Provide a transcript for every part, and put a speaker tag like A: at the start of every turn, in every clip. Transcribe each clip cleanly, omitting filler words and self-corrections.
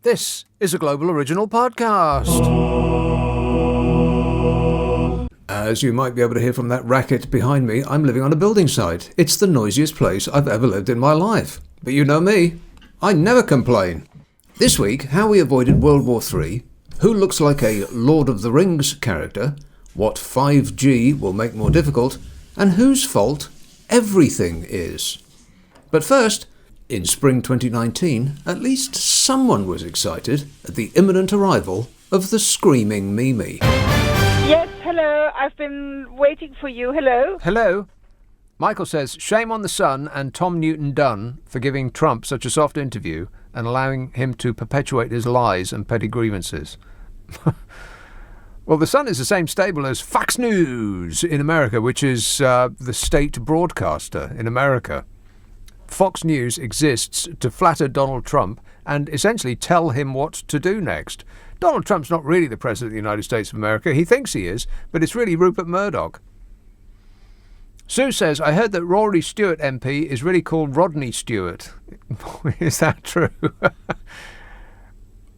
A: This is a Global Original Podcast. As you might be able to hear from that racket behind me, I'm living on a building site. It's the noisiest place I've ever lived in my life. But you know me, I never complain. This week, how we avoided World War III, who looks like a Lord of the Rings character, what 5G will make more difficult, and whose fault everything is. But first, in spring 2019, at least someone was excited at the imminent arrival of the Screaming Mimi.
B: Yes, hello. I've been waiting for you. Hello.
A: Hello. Michael says, shame on the Sun and Tom Newton-Dunn for giving Trump such a soft interview and allowing him to perpetuate his lies and petty grievances. Well, the Sun is the same stable as Fox News in America, which is the state broadcaster in America. Fox News exists to flatter Donald Trump and essentially tell him what to do next. Donald Trump's not really the President of the United States of America. He thinks he is, but it's really Rupert Murdoch. Sue says, I heard that Rory Stewart MP is really called Rodney Stewart. Is that true?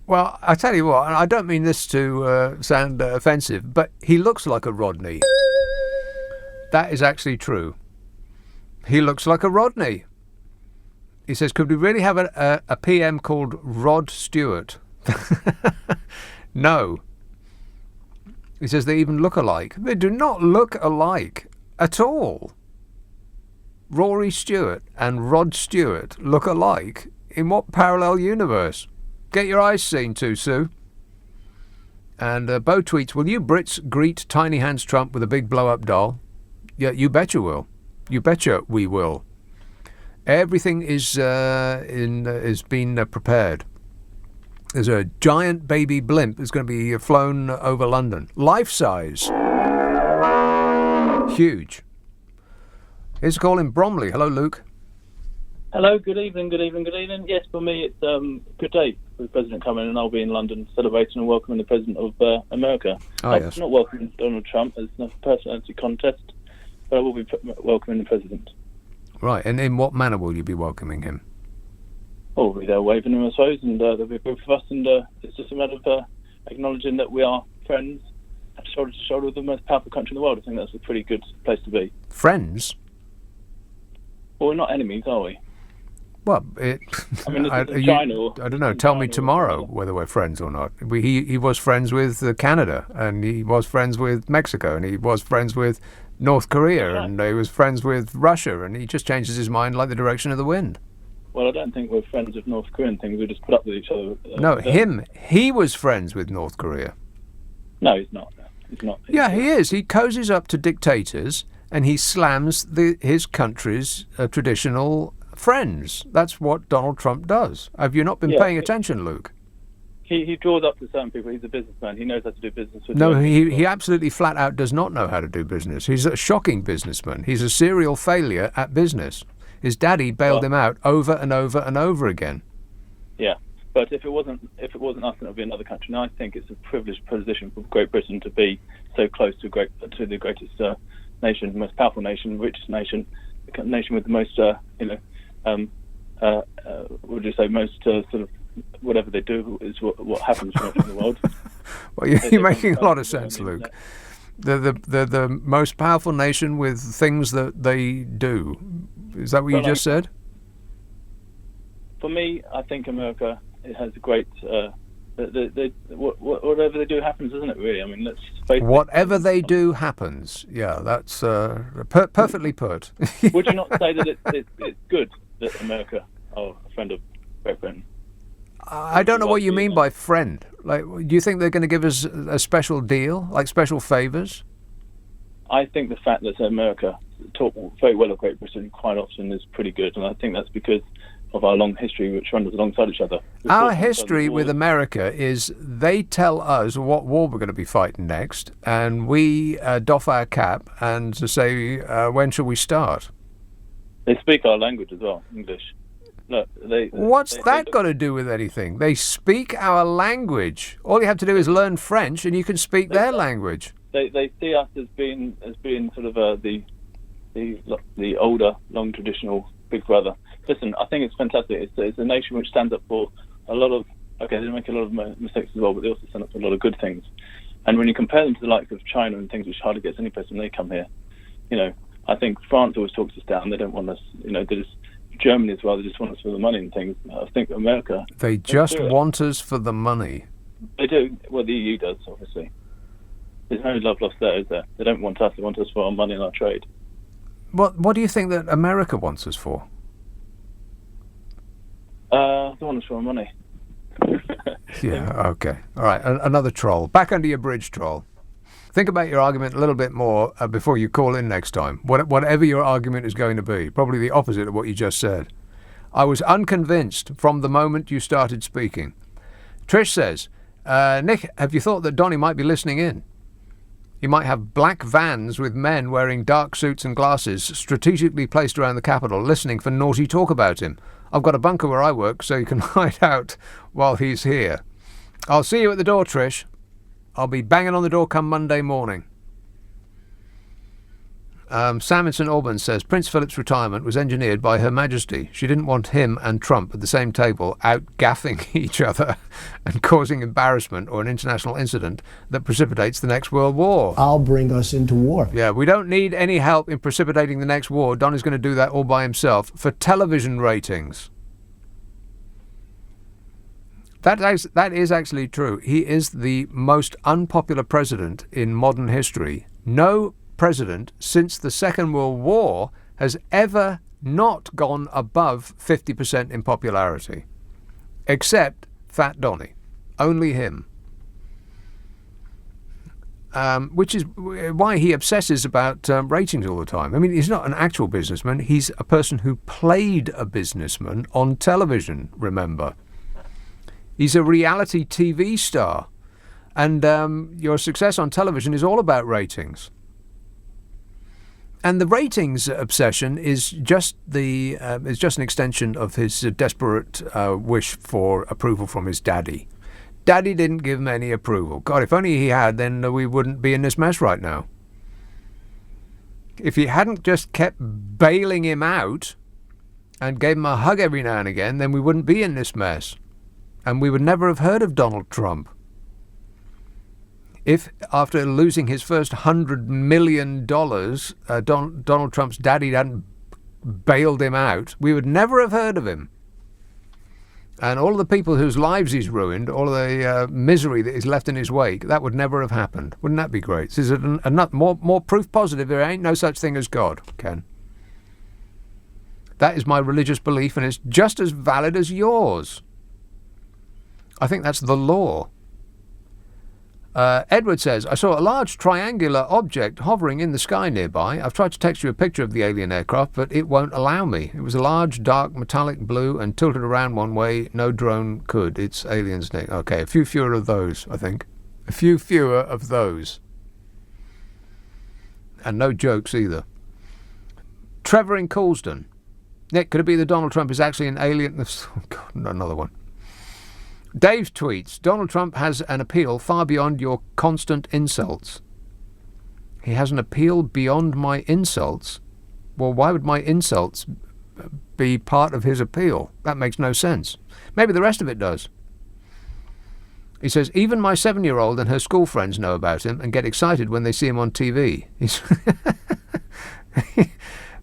A: Well, I tell you what, and I don't mean this to sound offensive, but he looks like a Rodney. That is actually true. He looks like a Rodney. He says, could we really have a PM called Rod Stewart? No. He says they even look alike. They do not look alike at all. Rory Stewart and Rod Stewart look alike. In what parallel universe? Get your eyes seen to, Sue. And Bo tweets, will you Brits greet Tiny Hands Trump with a big blow-up doll? Yeah, you betcha will. You betcha we will. Everything is been prepared. There's a giant baby blimp that's going to be flown over London. Life-size. Huge. Here's a call in Bromley. Hello, Luke.
C: Hello, good evening. Yes, for me it's a good day for the President coming, and I'll be in London celebrating and welcoming the President of America.
A: Yes.
C: Not welcoming Donald Trump, it's not a personality contest, but I will be welcoming the President.
A: Right, and in what manner will you be welcoming him?
C: Oh, we'll be there waving him, I suppose, and there'll be a group of us, and it's just a matter of acknowledging that we are friends, shoulder to shoulder with the most powerful country in the world. I think that's a pretty good place to be.
A: Friends?
C: Well, we're not enemies, are we?
A: Well,
C: I mean, China
A: I don't know. Tell me tomorrow whether we're friends or not. He was friends with Canada, and he was friends with Mexico, and he was friends with North Korea, and he was friends with Russia, and he just changes his mind like the direction of the wind.
C: Well, I don't think we're friends with North Korean things. We just put up with each other.
A: No, he was friends with North Korea.
C: No, he's not. He's not.
A: Yeah, he is. He cozies up to dictators, and he slams his country's traditional friends. That's what Donald Trump does. Have you not been paying attention, Luke?
C: He draws up to certain people. He's a businessman. He knows how to do business with
A: No, he absolutely flat out does not know how to do business. He's a shocking businessman. He's a serial failure at business. His daddy bailed him out over and over and over again.
C: Yeah, but if it wasn't us, then it would be another country. Now I think it's a privileged position for Great Britain to be so close to the greatest nation, most powerful nation, richest nation, the nation with the most, would you say, most sort of whatever they do is what happens in the world.
A: Well, you're making a lot of sense, Luke. They're the most powerful nation with things that they do. Is that what you just said?
C: For me, I think America has a great. Whatever they do happens, isn't it? Really, I mean, let's face it.
A: Whatever they do happens. Yeah, that's perfectly put.
C: Would you not say that it's good that America are a friend of Great Britain?
A: I don't know what you mean by friend. Like, do you think they're going to give us a special deal, like special favours?
C: I think the fact that America talk very well of Great Britain quite often is pretty good, and I think that's because of our long history which runs alongside each other.
A: Our history with America is they tell us what war we're going to be fighting next, and we doff our cap and to say, when shall we start?
C: They speak our language as well, English. Look,
A: What's that got to do with anything? They speak our language. All you have to do is learn French, and you can speak their language.
C: They see us as being sort of the older, long traditional big brother. Listen, I think it's fantastic. It's a nation which stands up for a lot of okay, they make a lot of mistakes as well, but they also stand up for a lot of good things. And when you compare them to the likes of China and things, which hardly gets any press when they come here, I think France always talks us down. They don't want us, Germany as well, they just want us for the money and things. I think America...
A: They just want us for the money.
C: They do. Well, the EU does, obviously. There's no love lost there, is there? They don't want us. They want us for our money and our trade.
A: What do you think that America wants us for?
C: They want us for our money.
A: Yeah, okay. All right, another troll. Back under your bridge, troll. Think about your argument a little bit more before you call in next time. Whatever your argument is going to be. Probably the opposite of what you just said. I was unconvinced from the moment you started speaking. Trish says, Nick, have you thought that Donny might be listening in? He might have black vans with men wearing dark suits and glasses strategically placed around the Capitol, listening for naughty talk about him. I've got a bunker where I work, so you can hide out while he's here. I'll see you at the door, Trish. I'll be banging on the door come Monday morning. Sam in St Albans says, Prince Philip's retirement was engineered by Her Majesty. She didn't want him and Trump at the same table out gaffing each other and causing embarrassment or an international incident that precipitates the next world war.
D: I'll bring us into war.
A: Yeah, we don't need any help in precipitating the next war. Don is going to do that all by himself for television ratings. That is actually true. He is the most unpopular president in modern history. No president since the Second World War has ever not gone above 50% in popularity, except Fat Donny. Only him. Which is why he obsesses about ratings all the time. I mean, he's not an actual businessman. He's a person who played a businessman on television, remember. He's a reality TV star. And your success on television is all about ratings. And the ratings obsession is just an extension of his desperate wish for approval from his daddy. Daddy didn't give him any approval. God, if only he had, then we wouldn't be in this mess right now. If he hadn't just kept bailing him out and gave him a hug every now and again, then we wouldn't be in this mess. And we would never have heard of Donald Trump. If, after losing his first $100 million, Donald Trump's daddy hadn't bailed him out, we would never have heard of him. And all of the people whose lives he's ruined, all of the misery that is left in his wake, that would never have happened. Wouldn't that be great? This is more proof positive there ain't no such thing as God, Ken. That is my religious belief, and it's just as valid as yours. I think that's the law. Edward says, I saw a large triangular object hovering in the sky nearby. I've tried to text you a picture of the alien aircraft, but it won't allow me. It was a large, dark, metallic blue and tilted around one way. No drone could. It's aliens, Nick. Okay, a few fewer of those, I think. A few fewer of those. And no jokes either. Trevor in Coulsdon. Nick, could it be that Donald Trump is actually an alien? Oh, God, another one. Dave tweets, Donald Trump has an appeal far beyond your constant insults. He has an appeal beyond my insults? Well, why would my insults be part of his appeal? That makes no sense. Maybe the rest of it does. He says, even my 7-year-old and her school friends know about him and get excited when they see him on TV.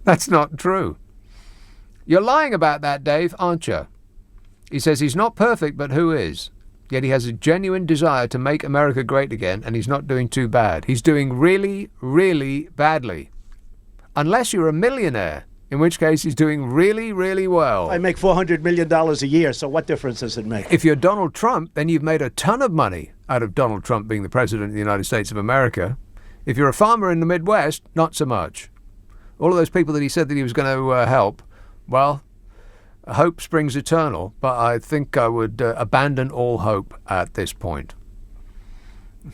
A: That's not true. You're lying about that, Dave, aren't you? He says he's not perfect, but who is? Yet he has a genuine desire to make America great again, and he's not doing too bad. He's doing really, really badly. Unless you're a millionaire, in which case he's doing really, really well.
D: I make $400 million a year, so what difference does it make?
A: If you're Donald Trump, then you've made a ton of money out of Donald Trump being the president of the United States of America. If you're a farmer in the Midwest, not so much. All of those people that he said that he was going to help, well, hope springs eternal, but I think I would abandon all hope at this point.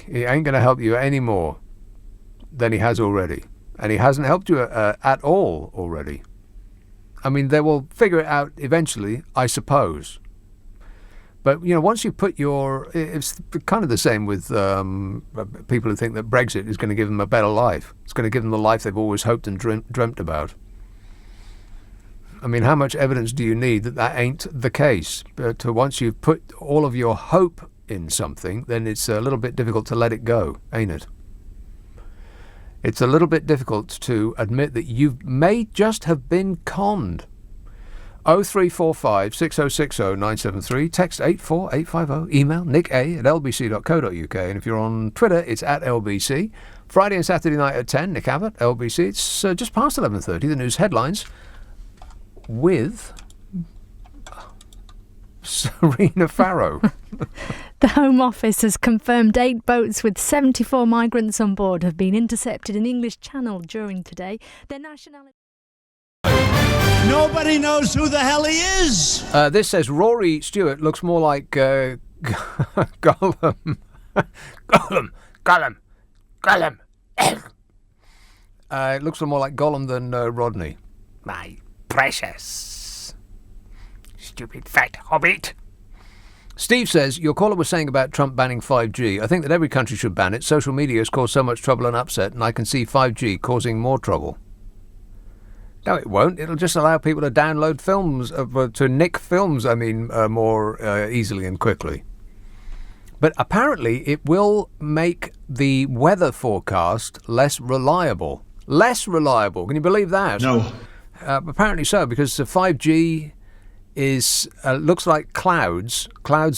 A: He ain't going to help you any more than he has already. And he hasn't helped you at all already. I mean, they will figure it out eventually, I suppose. But, once you put it's kind of the same with people who think that Brexit is going to give them a better life. It's going to give them the life they've always hoped and dreamt about. I mean, how much evidence do you need that ain't the case? But once you've put all of your hope in something, then it's a little bit difficult to let it go, ain't it? It's a little bit difficult to admit that you may just have been conned. 0345 6060 973, text 84850, email nick@lbc.co.uk, and if you're on Twitter, it's @lbc. Friday and Saturday night at 10, Nick Abbott, LBC. It's just past 11:30, the news headlines with Serena Farrow.
E: The Home Office has confirmed 8 boats with 74 migrants on board have been intercepted in English Channel during today. Their nationality...
F: Nobody knows who the hell he is.
A: This says Rory Stewart looks more like Gollum. Gollum. It looks more like Gollum than Rodney. My precious stupid fat hobbit. Steve says, your caller was saying about Trump banning 5G. I think that every country should ban it. Social media has caused so much trouble and upset, and I can see 5G causing more trouble. No, it won't. It'll just allow people to download films, to nick films, more easily and quickly. But apparently it will make the weather forecast less reliable. Less reliable. Can you believe that?
F: No.
A: Apparently so, because 5G is looks like clouds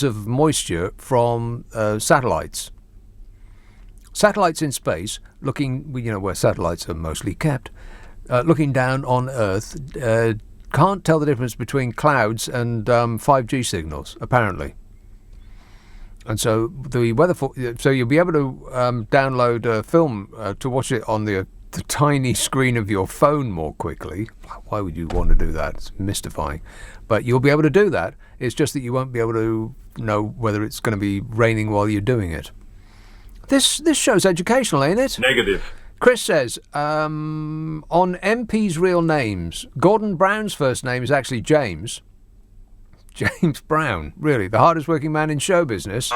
A: of moisture from satellites. Satellites in space, looking, where satellites are mostly kept, looking down on Earth, can't tell the difference between clouds and 5G signals, apparently. And so the weather, so you'll be able to download a film to watch it on the tiny screen of your phone more quickly. Why would you want to do that? It's mystifying. But you'll be able to do that. It's just that you won't be able to know whether it's going to be raining while you're doing it. This show's educational, ain't it?
G: Negative.
A: Chris says, on MP's real names, Gordon Brown's first name is actually James. James Brown, really, the hardest working man in show business?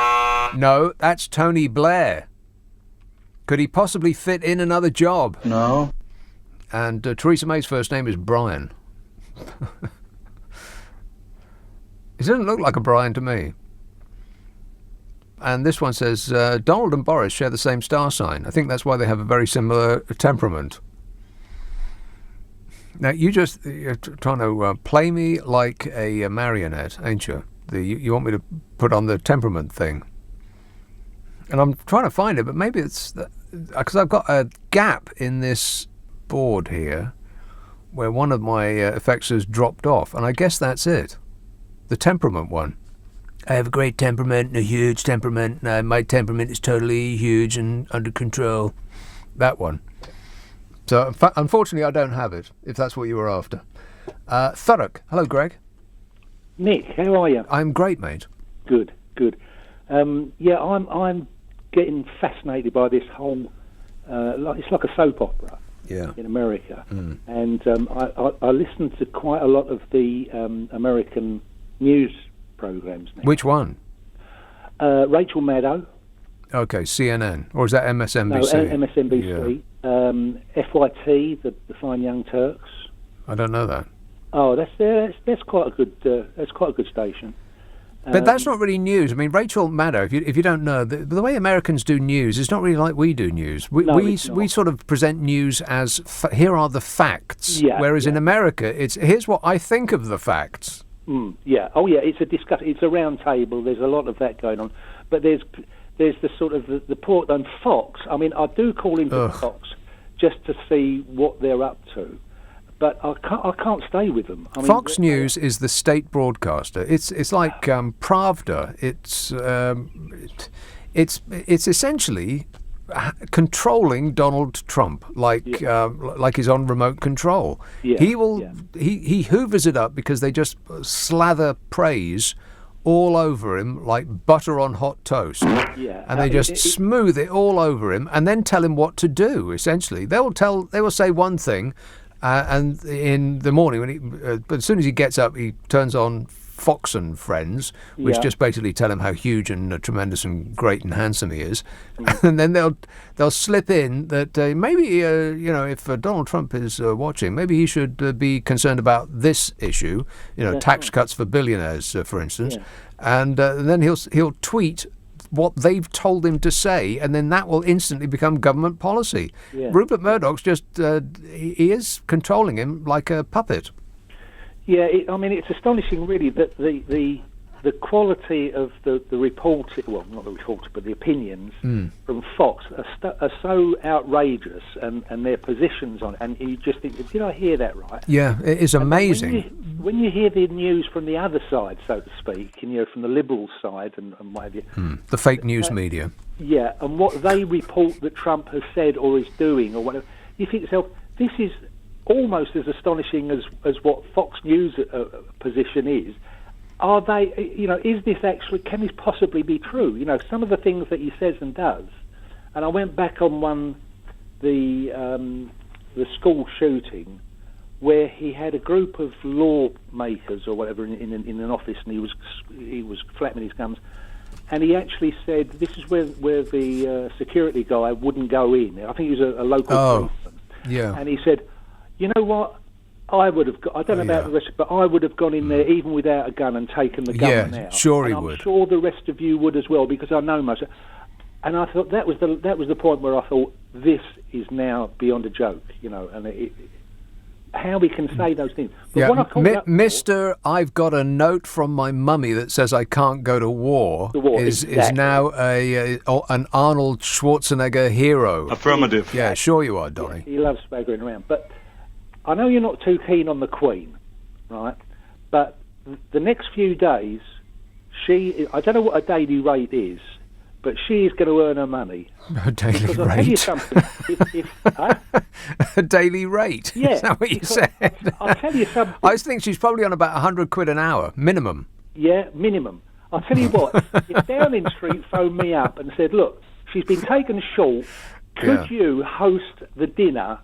A: No, that's Tony Blair. Could he possibly fit in another job?
G: No.
A: And Theresa May's first name is Brian. He doesn't look like a Brian to me. And this one says, Donald and Boris share the same star sign. I think that's why they have a very similar temperament. Now, you're trying to play me like a marionette, ain't you? You want me to put on the temperament thing. And I'm trying to find it, but maybe it's... Because I've got a gap in this board here where one of my effects has dropped off, and I guess that's it. The temperament one. I have a great temperament and a huge temperament. My temperament is totally huge and under control. That one. So, unfortunately, I don't have it, if that's what you were after. Thurrock. Hello, Greg.
H: Nick, how are you?
A: I'm great, mate.
H: Good. Yeah, I'm getting fascinated by this whole... it's like a soap opera in America. Mm. And I listen to quite a lot of the American news programs now.
A: Which one?
H: Rachel Maddow.
A: Okay, CNN. Or is that MSNBC?
H: No, MSNBC. Yeah. FYT, the Fine Young Turks.
A: I don't know that.
H: Oh, that's quite a good station.
A: But that's not really news. I mean, Rachel Maddow, if you don't know, the way Americans do news is not really like we do news. We sort of present news as here are the facts, whereas in America it's here's what I think of the facts.
H: Yeah. Oh, yeah. It's a round table. There's a lot of that going on, but there's the sort of the port and Fox. I mean, I do call into Fox just to see what they're up to. But I can't stay with them. I mean,
A: Fox News is the state broadcaster. It's like Pravda. It's essentially controlling Donald Trump, like he's on remote control. Yeah, he hoovers it up because they just slather praise all over him like butter on hot toast. Yeah, and they just smooth it all over him and then tell him what to do. Essentially, they will say one thing. And in the morning, but as soon as he gets up, he turns on Fox and Friends, which
H: Yeah.
A: just basically tell him how huge and tremendous and great and handsome he is, and then they'll slip in that maybe if Donald Trump is watching, maybe he should be concerned about this issue, tax cuts for billionaires, for instance, and then he'll tweet what they've told him to say, and then that will instantly become government policy.
H: Yeah.
A: Rupert Murdoch's just he is controlling him like a puppet.
H: Yeah, it's astonishing, really, that the quality of the reporting, well, not the reporting, but the opinions from Fox are so outrageous, and their positions on it, and you just think, did I hear that right?
A: Yeah, it is amazing.
H: When you hear the news from the other side, so to speak, from the Liberal side and what have you.
A: The fake news media.
H: Yeah, and what they report that Trump has said or is doing or whatever, you think to yourself, this is almost as astonishing as what Fox News position is. Are they, is this actually, can this possibly be true? Some of the things that he says and does, and I went back on the school shooting, where he had a group of lawmakers or whatever in an office, and he was flapping his gums, and he actually said, this is where the security guy wouldn't go in. I think he was a local policeman.
A: Yeah.
H: And he said, you know what? I would have. I don't know about the rest, but I would have gone in there even without a gun and taken the gun out.
A: Sure he
H: I'm
A: would.
H: Sure the rest of you would as well, because I know most. And I thought that was the point where I thought this is now beyond a joke, and how we can say those things. But what I called up
A: Mr. I've got a note from my mummy that says I can't go to war, is now an Arnold Schwarzenegger hero.
G: Affirmative.
A: Yeah, sure you are, Donny.
H: He loves swaggering around. But I know you're not too keen on the Queen, right? But the next few days, I don't know what a daily rate is, but she is going to earn her money.
A: A daily
H: because
A: rate?
H: I'll tell you something.
A: A daily rate?
H: Yeah.
A: Is that what you said?
H: I'll tell you something.
A: I think she's probably on about £100 an hour, minimum.
H: Yeah, minimum. I'll tell you what, if Downing Street phoned me up and said, look, she's been taken short, could you host the dinner?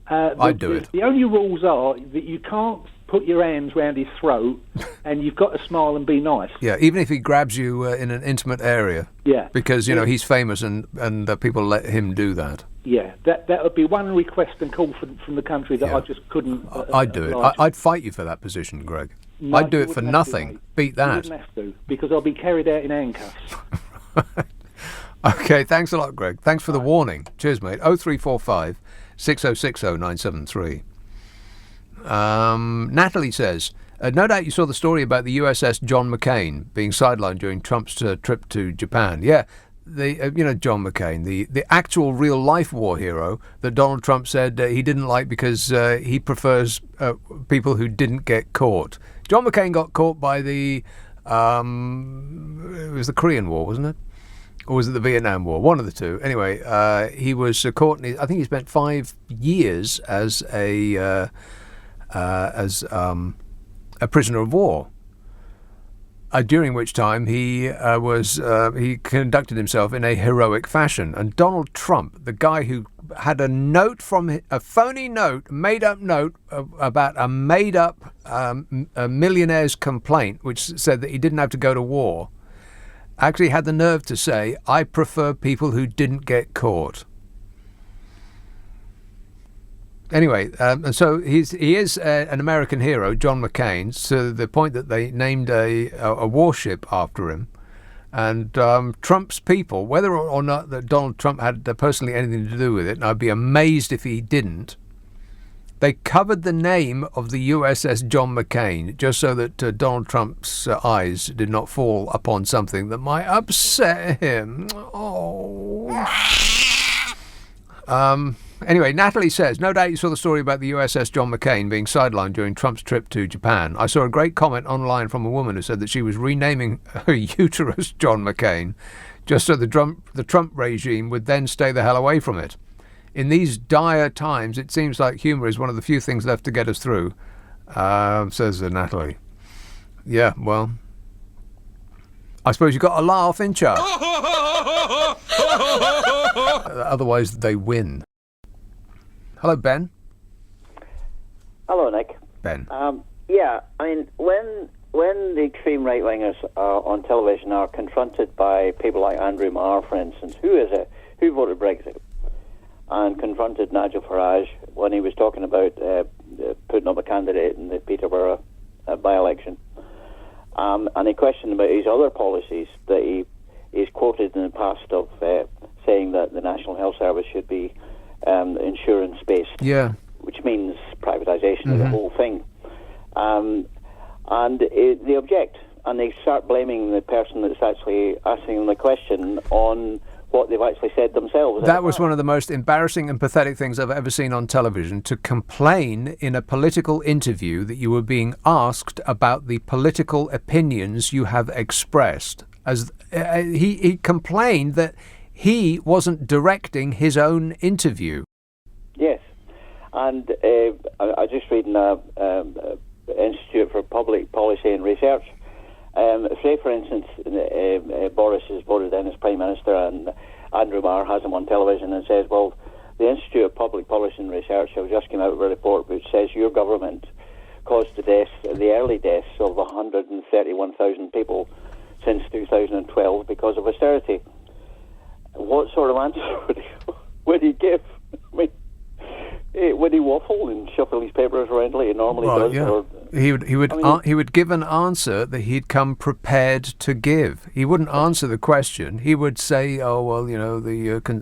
A: I'd do it.
H: The only rules are that you can't put your hands round his throat and you've got to smile and be nice.
A: Yeah, even if he grabs you in an intimate area.
H: Yeah.
A: Because, he's famous and people let him do that.
H: Yeah, that would be one request and call from the country that I just couldn't.
A: I'd do it. I'd fight you for that position, Greg.
H: No,
A: I'd do it for nothing. Beat that.
H: You wouldn't have to, because I'll be carried out in handcuffs.
A: Okay, thanks a lot, Greg. Thanks for the warning. Cheers, mate. 0345 6060 973. Natalie says, no doubt you saw the story about the USS John McCain being sidelined during Trump's trip to Japan. Yeah, John McCain, the actual real-life war hero that Donald Trump said he didn't like because he prefers people who didn't get caught. John McCain got caught by it was the Korean War, wasn't it? Or was it the Vietnam War? One of the two. Anyway, he was caught. I think he spent 5 years as a prisoner of war. During which time he conducted himself in a heroic fashion. And Donald Trump, the guy who had a phony note, made-up note about a made-up a millionaire's complaint, which said that he didn't have to go to war, actually had the nerve to say, I prefer people who didn't get caught. Anyway, and so he is an American hero, John McCain, to the point that they named a warship after him. And Trump's people, whether or not that Donald Trump had personally anything to do with it, and I'd be amazed if he didn't, they covered the name of the USS John McCain just so that Donald Trump's eyes did not fall upon something that might upset him. Anyway, Natalie says, no doubt you saw the story about the USS John McCain being sidelined during Trump's trip to Japan. I saw a great comment online from a woman who said that she was renaming her uterus John McCain just so the Trump regime would then stay the hell away from it. In these dire times, it seems like humour is one of the few things left to get us through, says Natalie. Yeah, well, I suppose you've got to laugh, ain't you? Otherwise, they win. Hello, Ben.
I: Hello, Nick.
A: Ben.
I: Yeah, I mean, when
G: when the extreme right-wingers on television are confronted by people like Andrew Marr, for instance, who voted Brexit, and confronted Nigel Farage when he was talking about putting up a candidate in the Peterborough by-election, and he questioned about his other policies that he's quoted in the past of saying that the National Health Service should be insurance-based, which means privatisation of the whole thing. And they object, and they start blaming the person that's actually asking them the question on what they've actually said themselves.
A: That was one of the most embarrassing and pathetic things I've ever seen on television, to complain in a political interview that you were being asked about the political opinions you have expressed. As he complained that he wasn't directing his own interview. Yes,
G: and I just reading Institute for Public Policy and Research. Say, for instance, Boris is voted in as Prime Minister, and Andrew Marr has him on television and says, well, the Institute of Public Policy and Research have just come out with a report which says your government caused the early deaths of 131,000 people since 2012 because of austerity. What sort of answer would he give? I mean, would he waffle and shuffle his papers around like he normally does?
A: Yeah.
G: Or,
A: he would give an answer that he'd come prepared to give. He wouldn't answer the question. He would say, "Oh well, you know,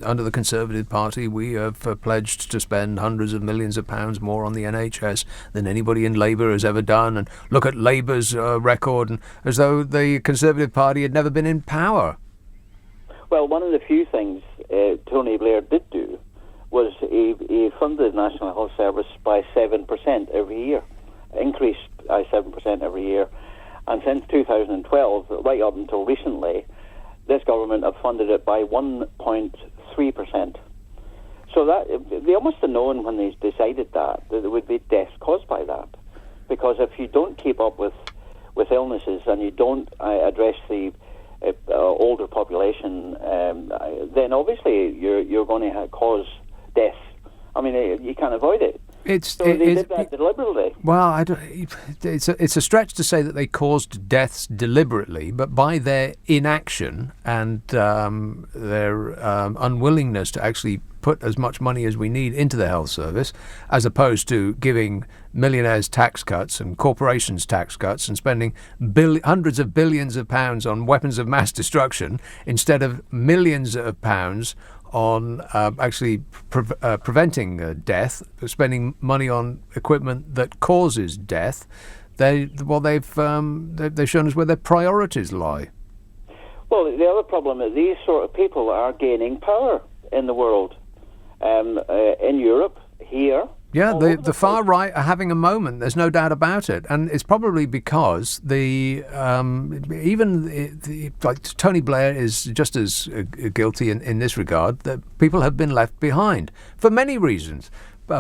A: under the Conservative Party, we have pledged to spend hundreds of millions of pounds more on the NHS than anybody in Labour has ever done, and look at Labour's record," and as though the Conservative Party had never been in power.
G: Well, one of the few things Tony Blair did do was he funded the National Health Service by 7% every year, increased by 7% every year. And since 2012, right up until recently, this government have funded it by 1.3%. So that they must have known when they decided that there would be deaths caused by that. Because if you don't keep up with illnesses and you don't address the older population, then obviously you're going to cause death. I mean, you can't avoid it. They did that deliberately.
A: Well, it's a stretch to say that they caused deaths deliberately, but by their inaction and their unwillingness to actually put as much money as we need into the health service, as opposed to giving millionaires tax cuts and corporations tax cuts and spending hundreds of billions of pounds on weapons of mass destruction instead of millions of pounds on actually preventing death, spending money on equipment that causes death. They've shown us where their priorities lie.
G: Well, the other problem is these sort of people are gaining power in the world, in Europe, here.
A: Yeah, the far right are having a moment. There's no doubt about it, and it's probably because like Tony Blair is just as guilty in this regard, that people have been left behind for many reasons.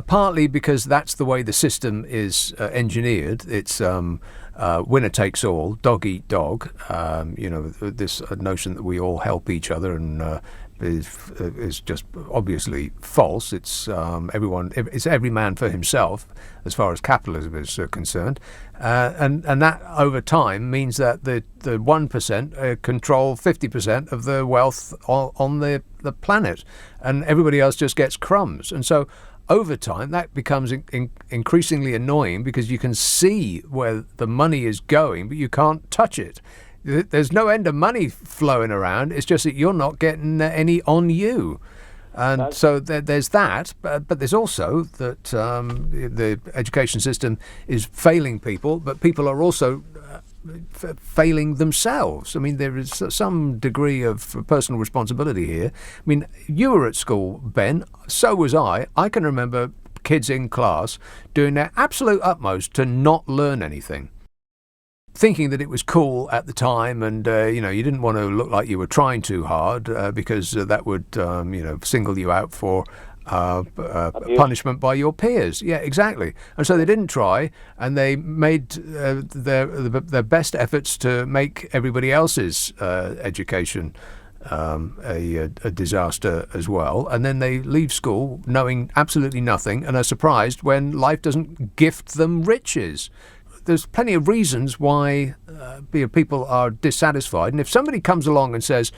A: Partly because that's the way the system is engineered. It's winner takes all, dog eat dog. This notion that we all help each other and is just obviously false. It's it's every man for himself as far as capitalism is concerned, and that over time means that the 1% control 50% of the wealth on the planet, and everybody else just gets crumbs. And so over time that becomes increasingly annoying, because you can see where the money is going, but you can't touch it. There's no end of money flowing around. It's just that you're not getting any on you. And so there's that. But there's also that the education system is failing people, but people are also failing themselves. I mean, there is some degree of personal responsibility here. I mean, you were at school, Ben. So was I. I can remember kids in class doing their absolute utmost to not learn anything, thinking that it was cool at the time, and you didn't want to look like you were trying too hard because that would single you out for punishment by your peers. Yeah, exactly. And so they didn't try, and they made their best efforts to make everybody else's education a disaster as well. And then they leave school knowing absolutely nothing and are surprised when life doesn't gift them riches. there's plenty of reasons why people are dissatisfied. And if somebody comes along and says,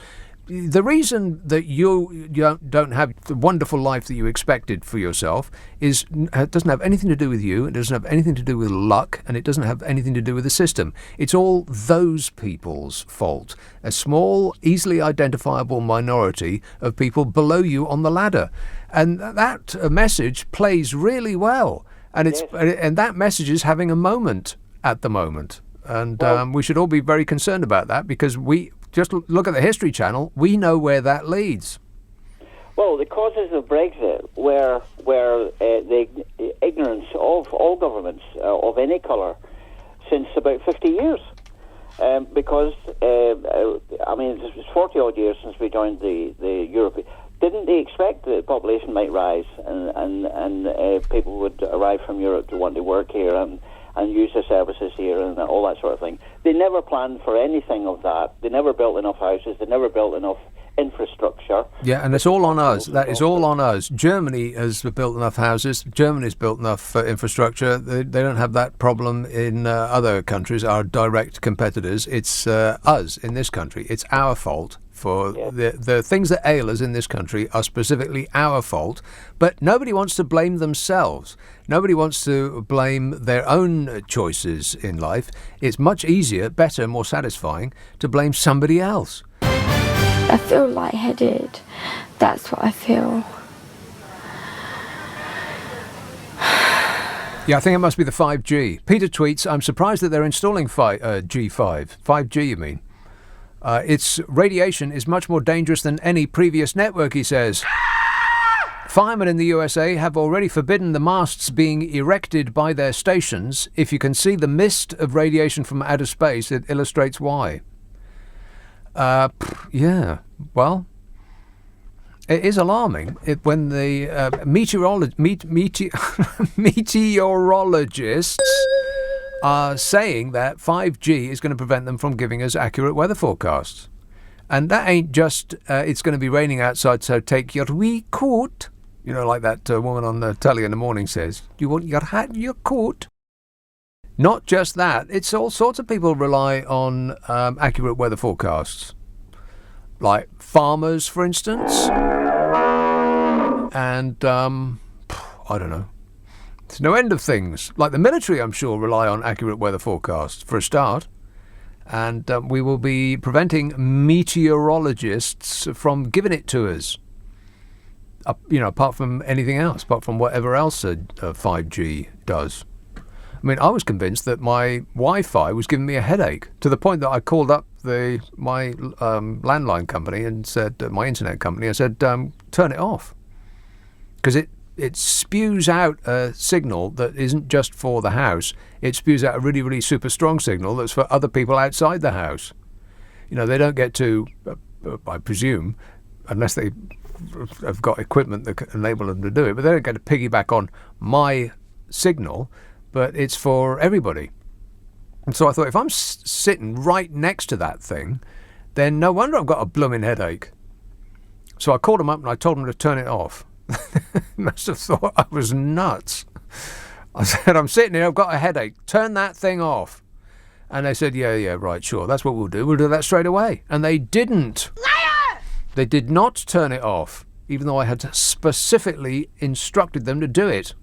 A: the reason that you don't have the wonderful life that you expected for yourself doesn't have anything to do with you, it doesn't have anything to do with luck, and it doesn't have anything to do with the system. It's all those people's fault. A small, easily identifiable minority of people below you on the ladder. And that message plays really well. And and that message is having a moment at the moment. And we should all be very concerned about that, because we just look at the History Channel, we know where that leads.
G: Well, the causes of Brexit were the ignorance of all governments of any colour since about 50 years. Because, it's 40-odd years since we joined the Europe. Didn't they expect that the population might rise and people would arrive from Europe to want to work here and use the services here and all that sort of thing? They never planned for anything of that. They never built enough houses. They never built enough infrastructure.
A: Yeah, and it's all on us. That is all on us. Germany has built enough houses. Germany's built enough infrastructure. They don't have that problem in other countries, our direct competitors. It's us in this country. It's our fault. For the things that ail us in this country are specifically our fault, but nobody wants to blame themselves. Nobody wants to blame their own choices in life. It's much easier, better, more satisfying to blame somebody else.
I: I feel lightheaded. That's what I feel.
A: Yeah, I think it must be the 5G. Peter tweets, I'm surprised that they're installing G5. 5G, you mean? Its radiation is much more dangerous than any previous network, he says. Firemen in the USA have already forbidden the masts being erected by their stations. If you can see the mist of radiation from outer space, it illustrates why. Yeah, well, it is alarming when the meteorologists are saying that 5G is going to prevent them from giving us accurate weather forecasts. And that ain't just, it's going to be raining outside, so take your wee coat. You know, like that woman on the telly in the morning says, you want your hat and your coat? Not just that. It's all sorts of people rely on accurate weather forecasts. Like farmers, for instance. And, I don't know. There's no end of things. Like the military, I'm sure, rely on accurate weather forecasts, for a start. And we will be preventing meteorologists from giving it to us. Apart from anything else, apart from whatever else 5G does. I mean, I was convinced that my Wi-Fi was giving me a headache, to the point that I called up my landline company and said, my internet company, I said, turn it off. Because it spews out a signal that isn't just for the house. It spews out a really, really super strong signal that's for other people outside the house. You know, they don't get to, I presume, unless they have got equipment that can enable them to do it, but they don't get to piggyback on my signal, but it's for everybody. And so I thought, if I'm sitting right next to that thing, then no wonder I've got a blooming headache. So I called them up and I told them to turn it off. Must have thought I was nuts. I said, I'm sitting here, I've got a headache. Turn that thing off. And they said, yeah, right, sure. That's what we'll do. We'll do that straight away. And they didn't. Liar! They did not turn it off, even though I had specifically instructed them to do it.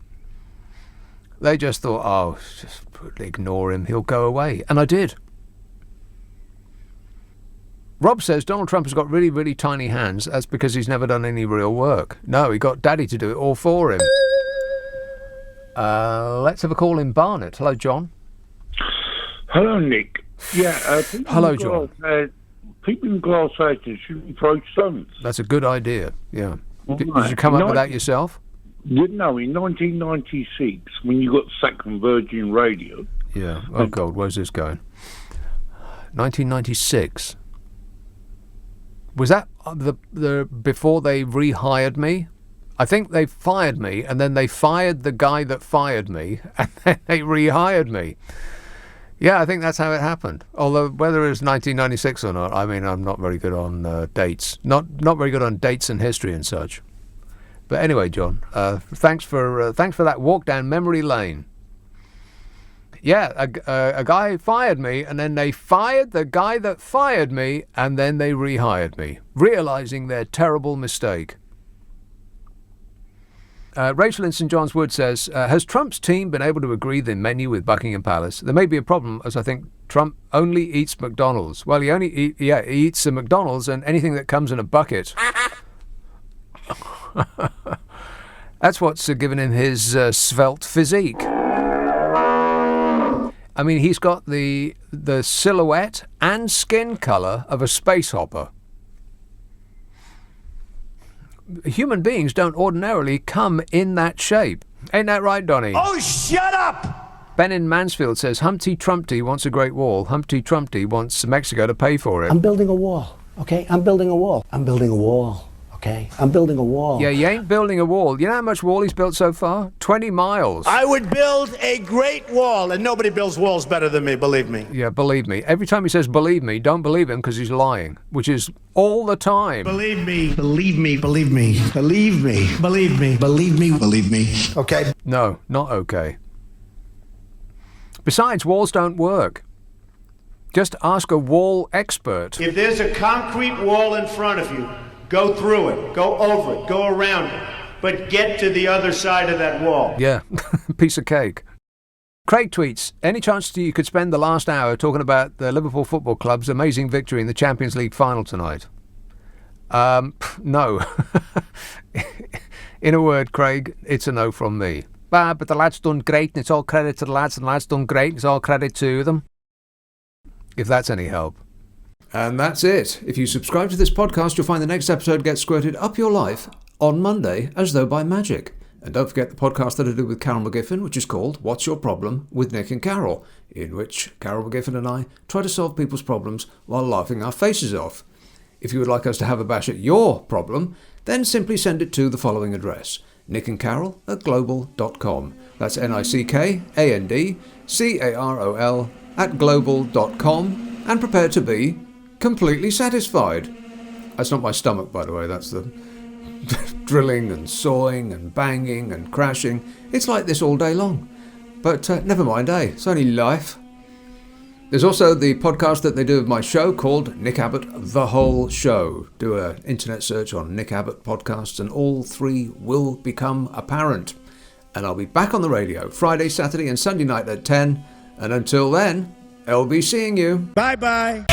A: They just thought, just ignore him, he'll go away. And I did. Rob says Donald Trump has got really, really tiny hands. That's because he's never done any real work. No, he got Daddy to do it all for him. Let's have a call in Barnet. Hello, John.
J: Hello, Nick. Yeah.
A: Hello, John.
J: People in glass houses shouldn't throw stones.
A: That's a good idea, yeah. Did you come up with that yourself?
J: No, in 1996, when you got sacked from Virgin Radio.
A: Yeah. Oh, God, where's this going? 1996. Was that the before they rehired me? I think they fired me, and then they fired the guy that fired me, and then they rehired me. Yeah, I think that's how it happened. Although whether it was 1996 or not, I mean, I'm not very good on dates. Not very good on dates and history and such. But anyway, John, thanks for that walk down memory lane. Yeah, a guy fired me, and then they fired the guy that fired me, and then they rehired me, realising their terrible mistake. Rachel in St John's Wood says, has Trump's team been able to agree the menu with Buckingham Palace? There may be a problem, as I think Trump only eats McDonald's. Well, he eats the McDonald's and anything that comes in a bucket. That's what's given him his svelte physique. I mean, he's got the silhouette and skin colour of a space hopper. Human beings don't ordinarily come in that shape. Ain't that right, Donny?
F: Oh, shut up!
A: Ben in Mansfield says, Humpty Trumpty wants a Great Wall. Humpty Trumpty wants Mexico to pay for it.
D: I'm building a wall, okay? I'm building a wall. I'm building a wall, okay? I'm building a wall.
A: Yeah, you ain't building a wall. You know how much wall he's built so far? 20 miles.
F: I would build a great wall, and nobody builds walls better than me, believe me.
A: Yeah, believe me. Every time he says believe me, don't believe him because he's lying, which is all the time.
F: Believe me, believe me, believe me, believe me, believe me, believe me, believe me. Okay?
A: No, not okay. Besides, walls don't work. Just ask a wall expert.
F: If there's a concrete wall in front of you, go through it, go over it, go around it, but get to the other side of that wall.
A: Yeah, piece of cake. Craig tweets, any chance you could spend the last hour talking about the Liverpool Football Club's amazing victory in the Champions League final tonight? No. In a word, Craig, it's a no from me. But the lads done great, and it's all credit to the lads, and the lads done great, and it's all credit to them. If that's any help. And that's it. If you subscribe to this podcast, you'll find the next episode gets squirted up your life on Monday, as though by magic. And don't forget the podcast that I do with Carol McGiffin, which is called What's Your Problem with Nick and Carol, in which Carol McGiffin and I try to solve people's problems while laughing our faces off. If you would like us to have a bash at your problem, then simply send it to the following address, nickandcarol@global.com. That's nickandcarol@global.com, and prepare to be completely satisfied. That's not my stomach, by the way, that's the drilling and sawing and banging and crashing. It's like this all day long. But never mind, it's only life. There's also the podcast that they do of my show called Nick Abbot, The Whole Show. Do an internet search on Nick Abbot podcasts and all three will become apparent. And I'll be back on the radio Friday, Saturday and Sunday night at 10. And until then, I'll be seeing you.
F: Bye-bye.